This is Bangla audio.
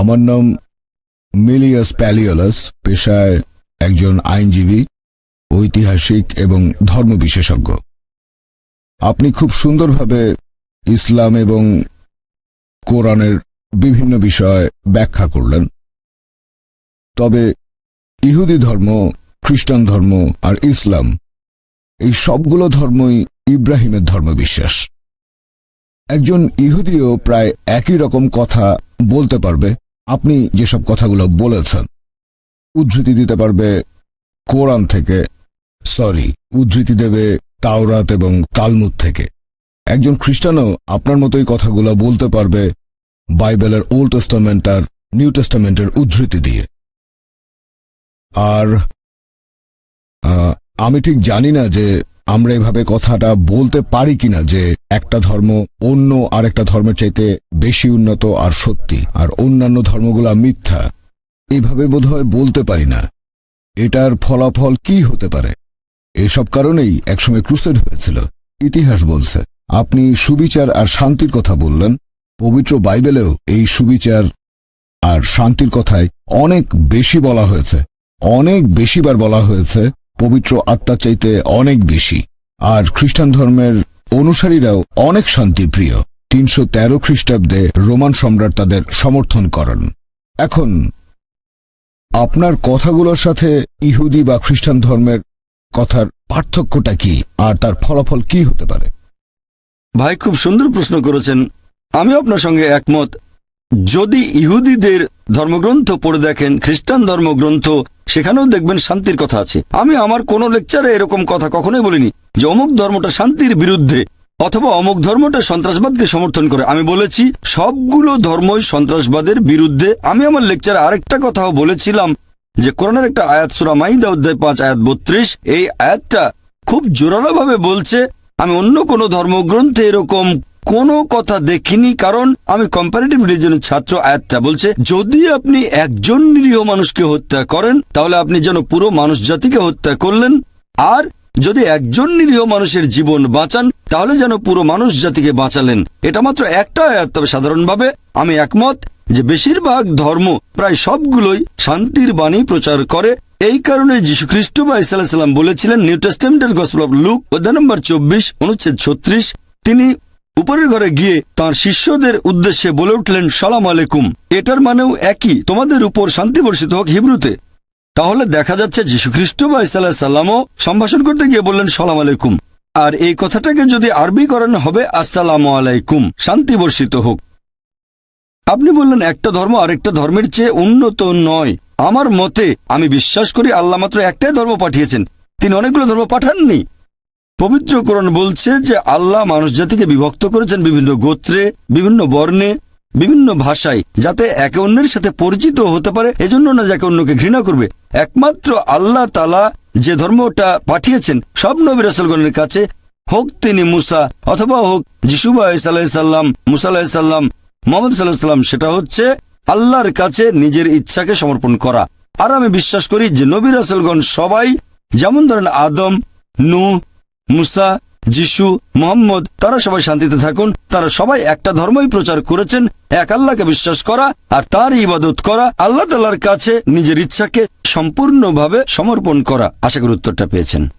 আমার নাম মিলিয়াস প্যালিওলাস, পেশায় একজন আইনজীবী, ঐতিহাসিক এবং ধর্ম বিশেষজ্ঞ। আপনি খুব সুন্দরভাবে ইসলাম এবং কোরআনের বিভিন্ন বিষয় ব্যাখ্যা করলেন। তবে ইহুদি ধর্ম, খ্রিস্টান ধর্ম আর ইসলাম, এই সবগুলো ধর্মই ইব্রাহিমের ধর্মবিশ্বাস। একজন ইহুদিও প্রায় একই রকম কথা বলতে পারবে আপনি যেসব কথাগুলো বলেছেন। উদ্ধৃতি দিতে পারবে কোরআন থেকে, উদ্ধৃতি দেবে তাওরাত এবং তালমুদ থেকে। একজন খ্রিস্টানও আপনার মতোই কথাগুলো বলতে পারবে বাইবেলের ওল্ড টেস্টামেন্ট আর নিউ টেস্টামেন্টের উদ্ধৃতি দিয়ে। আর আমি ঠিক জানি না যে আমরা এভাবে কথাটা বলতে পারি কিনা যে একটা ধর্ম অন্য আরেকটা ধর্মের চাইতে বেশি উন্নত আর সত্যি, আর অন্যান্য ধর্মগুলা মিথ্যা। এভাবে বোধহয় বলতে পারি না। এটার ফলাফল কি হতে পারে? এসব কারণেই একসময় ক্রুসেড হয়েছিল। ইতিহাস বলছে। আপনি সুবিচার আর শান্তির কথা বললেন। পবিত্র বাইবেলেও এই সুবিচার আর শান্তির কথায় অনেক বেশি বলা হয়েছে, অনেক বেশিবার বলা হয়েছে, পবিত্র আত্মার চাইতে অনেক বেশি। আর খ্রিস্টান ধর্মের অনুসারীরাও অনেক শান্তিপ্রিয়। 313 খ্রিস্টাব্দে রোমান সম্রাট তাদের সমর্থন করেন। এখন আপনার কথাগুলোর সাথে ইহুদি বা খ্রিস্টান ধর্মের কথার পার্থক্যটা কি, আর তার ফলাফল কি হতে পারে? ভাই, খুব সুন্দর প্রশ্ন করেছেন। আমি আপনার সঙ্গে একমত। যদি ইহুদিদের ধর্মগ্রন্থ পড়ে দেখেন, খ্রিস্টান ধর্মগ্রন্থ, সেখানেও দেখবেন শান্তির কথা আছে। আমি আমার কোনো লেকচারে এরকম কথা কখনোই বলিনি যে অমুক ধর্মটা শান্তির বিরুদ্ধে অথবা অমুক ধর্মটা সন্ত্রাসবাদকে সমর্থন করে। আমি বলেছি সবগুলো ধর্মই সন্ত্রাসবাদের বিরুদ্ধে। আমি আমার লেকচারে আরেকটা কথাও বলেছিলাম যে কোরআনের একটা আয়াত, সূরা মাইদা অধ্যায় 5 আয়াত 32, এই আয়াতটা খুব জোরালোভাবে বলছে। আমি অন্য কোনো ধর্মগ্রন্থে এরকম কোনো কথা দেখিনি, কারণ আমি কম্পারেটিভ রিলিজনের ছাত্র। আয়াতটা বলছে যদি আপনি একজন নিরীহ মানুষকে হত্যা করেন তাহলে আপনি যেন পুরো মানুষ জাতিকে হত্যা করলেন, আর যদি একজন নিরীহ মানুষের জীবন বাঁচান তাহলে যেন পুরো মানুষ জাতিকে বাঁচালেন। এটা মাত্র একটা আয়াত। তবে সাধারণভাবে আমি একমত যে বেশিরভাগ ধর্ম, প্রায় সবগুলোই শান্তির বাণী প্রচার করে। এই কারণে যীশু খ্রিস্ট বা ঈসা আলাইহিস সালাম বলেছিলেন, নিউ টেস্টামেন্টের গসপেল অফ লুক অধ্যায় নম্বর 24 অনুচ্ছেদ 36, তিনি উপরের ঘরে গিয়ে তাঁর শিষ্যদের উদ্দেশ্যে বলে উঠলেন, সালাম আলাইকুম। এটার মানেও একই, তোমাদের উপর শান্তি বর্ষিত হোক, হিব্রুতে। তাহলে দেখা যাচ্ছে যীশু খ্রিস্ট বা ঈসা আলাইহিস সালামও সম্ভাষণ করতে গিয়ে বললেন সালাম আলাইকুম। আর এই কথাটাকে যদি আরবি করানো হবে আসসালামু আলাইকুম, শান্তি বর্ষিত হোক। আপনি বললেন একটা ধর্ম আরেকটা ধর্মের চেয়ে উন্নত নয়। আমার মতে আমি বিশ্বাস করি আল্লাহ মাত্র একটাই ধর্ম পাঠিয়েছেন, তিনি অনেকগুলো ধর্ম পাঠাননি। পবিত্র কোরআন বলছে যে আল্লাহ মানুষ জাতিকে বিভক্ত করেছেন বিভিন্ন গোত্রে, বিভিন্ন বর্ণে, বিভিন্ন ভাষায়, যাতে একে অন্যের সাথে পরিচিত হতে পারে, এজন্য না যাকে অন্যকে ঘৃণা করবে। একমাত্র আল্লাহ তাআলা যে ধর্মটা পাঠিয়েছেন সব নবী রাসূলগণের কাছে, হোক তিনি মুসা অথবা হোক যিশু বা ঈসা আলাইহিস সালাম, মুসা আলাইহিস সালাম, মুহাম্মদ সাল্লাল্লাহু আলাইহি ওয়াসাল্লাম, সেটা হচ্ছে আল্লাহর কাছে নিজের ইচ্ছাকে সমর্পণ করা। আর আমি বিশ্বাস করি যে নবী রাসূলগণ সবাই, যেমন ধরেন আদম, নূহ, মুসা, যিশু, মুহাম্মদ, তারা সবাই শান্তিতে থাকুন। তারা সবাই একটা ধর্মই প্রচার করেছেন, এক আল্লাহকে বিশ্বাস করা আর তার ইবাদত করা, আল্লাহ তাআলার কাছে নিজের ইচ্ছাকে সম্পূর্ণভাবে সমর্পণ করা। আশা করি উত্তরটা পেয়েছেন।